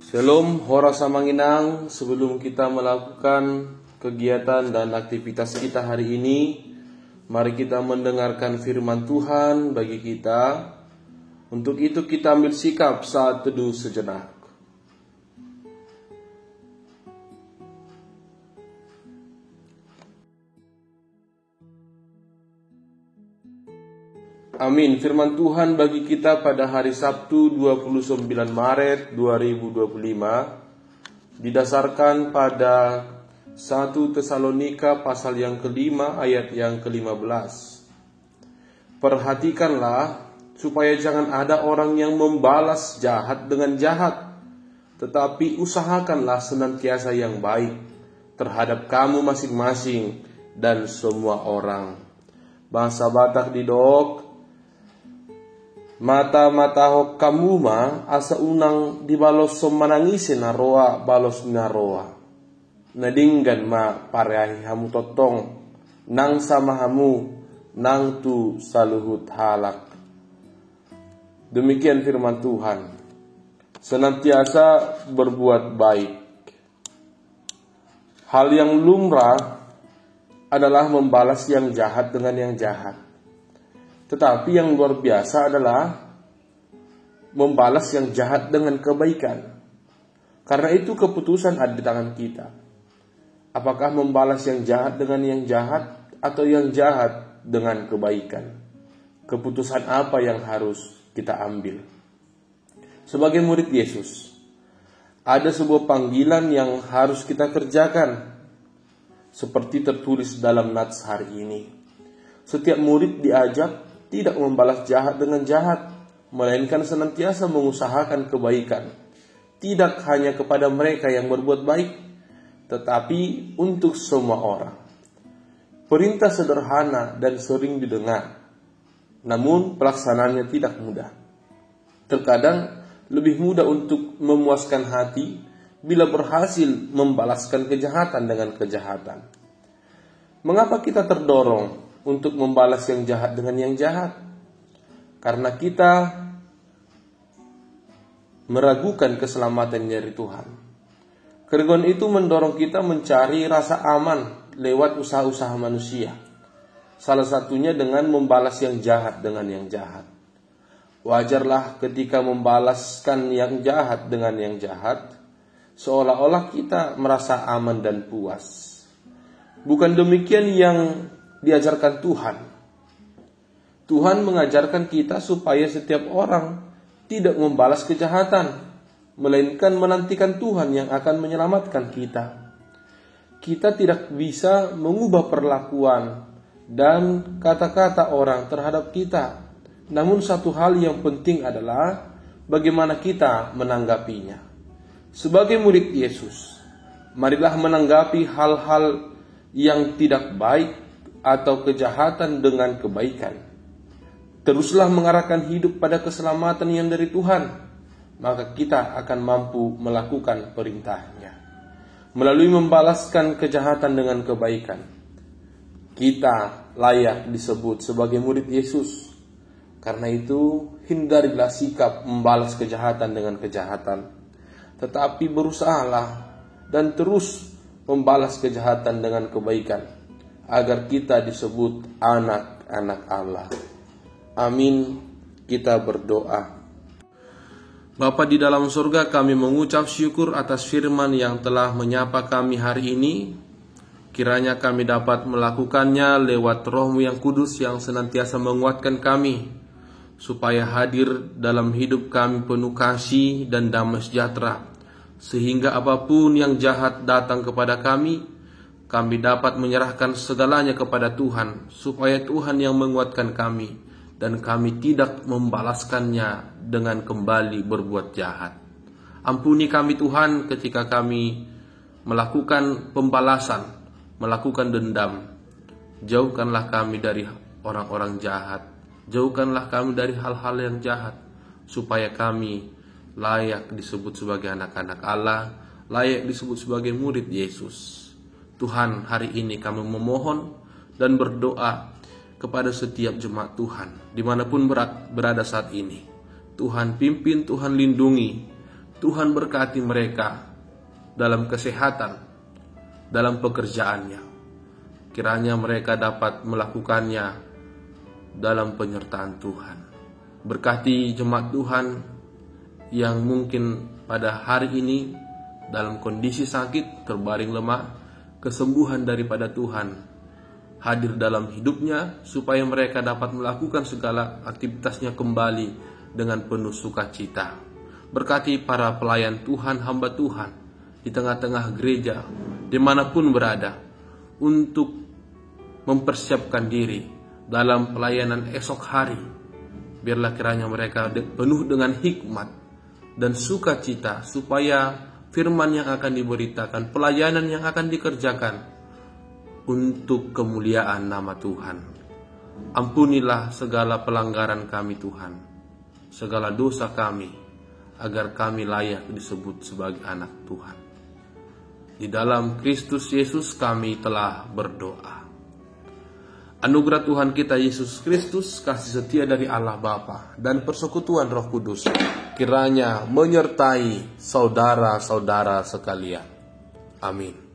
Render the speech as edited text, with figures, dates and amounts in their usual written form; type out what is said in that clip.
Shalom, hora samanginang. Sebelum kita melakukan kegiatan dan aktivitas kita hari ini, mari kita mendengarkan firman Tuhan bagi kita. Untuk itu kita ambil sikap saat teduh sejenak. Amin. Firman Tuhan bagi kita pada hari Sabtu 29 Maret 2025 didasarkan pada 1 Tesalonika pasal yang kelima ayat yang ke-15. Perhatikanlah supaya jangan ada orang yang membalas jahat dengan jahat, tetapi usahakanlah senantiasa yang baik terhadap kamu masing-masing dan semua orang. Bahasa Batak di Dok, mata-mata hok kamu ma asa unang dibalos manangisi naroa balos naroa. Nadinggan ma pareahi hamu totong nang sama hamu nang tu saluhut halak. Demikian firman Tuhan. Senantiasa berbuat baik. Hal yang lumrah adalah membalas yang jahat dengan yang jahat. Tetapi yang luar biasa adalah membalas yang jahat dengan kebaikan. Karena itu keputusan ada di tangan kita. Apakah membalas yang jahat dengan yang jahat atau yang jahat dengan kebaikan? Keputusan apa yang harus kita ambil? Sebagai murid Yesus, ada sebuah panggilan yang harus kita kerjakan. Seperti tertulis dalam nats hari ini. Setiap murid diajak tidak membalas jahat dengan jahat, melainkan senantiasa mengusahakan kebaikan. Tidak hanya kepada mereka yang berbuat baik, tetapi untuk semua orang. Perintah sederhana dan sering didengar, namun pelaksanaannya tidak mudah. Terkadang lebih mudah untuk memuaskan hati bila berhasil membalaskan kejahatan dengan kejahatan. Mengapa kita terdorong untuk membalas yang jahat dengan yang jahat? Karena kita meragukan keselamatan dari Tuhan. Keraguan itu mendorong kita mencari rasa aman lewat usaha-usaha manusia. Salah satunya dengan membalas yang jahat dengan yang jahat. Wajarlah ketika membalaskan yang jahat dengan yang jahat, seolah-olah kita merasa aman dan puas. Bukan demikian yang diajarkan Tuhan. Tuhan mengajarkan kita supaya setiap orang tidak membalas kejahatan, melainkan menantikan Tuhan yang akan menyelamatkan kita. Kita tidak bisa mengubah perlakuan dan kata-kata orang terhadap kita. Namun satu hal yang penting adalah bagaimana kita menanggapinya. Sebagai murid Yesus, marilah menanggapi hal-hal yang tidak baik atau kejahatan dengan kebaikan. Teruslah mengarahkan hidup pada keselamatan yang dari Tuhan, maka kita akan mampu melakukan perintahnya. Melalui membalaskan kejahatan dengan kebaikan, kita layak disebut sebagai murid Yesus. Karena itu, hindarilah sikap membalas kejahatan dengan kejahatan, tetapi berusahalah dan terus membalas kejahatan dengan kebaikan, agar kita disebut anak-anak Allah. Amin. Kita berdoa. Bapa di dalam surga, kami mengucap syukur atas firman yang telah menyapa kami hari ini. Kiranya kami dapat melakukannya lewat Roh-Mu yang kudus yang senantiasa menguatkan kami, supaya hadir dalam hidup kami penuh kasih dan damai sejahtera, sehingga apapun yang jahat datang kepada kami dapat menyerahkan segalanya kepada Tuhan, supaya Tuhan yang menguatkan kami, dan kami tidak membalaskannya dengan kembali berbuat jahat. Ampuni kami Tuhan ketika kami melakukan pembalasan, melakukan dendam. Jauhkanlah kami dari orang-orang jahat. Jauhkanlah kami dari hal-hal yang jahat, supaya kami layak disebut sebagai anak-anak Allah, layak disebut sebagai murid Yesus. Tuhan, hari ini kami memohon dan berdoa kepada setiap jemaat Tuhan dimanapun berada saat ini. Tuhan pimpin, Tuhan lindungi, Tuhan berkati mereka dalam kesehatan, dalam pekerjaannya. Kiranya mereka dapat melakukannya dalam penyertaan Tuhan. Berkati jemaat Tuhan yang mungkin pada hari ini dalam kondisi sakit, terbaring lemah, kesembuhan daripada Tuhan hadir dalam hidupnya, supaya mereka dapat melakukan segala aktivitasnya kembali dengan penuh sukacita. Berkati para pelayan Tuhan, hamba Tuhan di tengah-tengah gereja, dimanapun berada, untuk mempersiapkan diri dalam pelayanan esok hari. Biarlah kiranya mereka penuh dengan hikmat dan sukacita, supaya firman yang akan diberitakan, pelayanan yang akan dikerjakan untuk kemuliaan nama Tuhan. Ampunilah segala pelanggaran kami Tuhan, segala dosa kami, agar kami layak disebut sebagai anak Tuhan. Di dalam Kristus Yesus kami telah berdoa. Anugerah Tuhan kita Yesus Kristus, kasih setia dari Allah Bapa, dan persekutuan Roh Kudus kiranya menyertai saudara-saudara sekalian. Amin.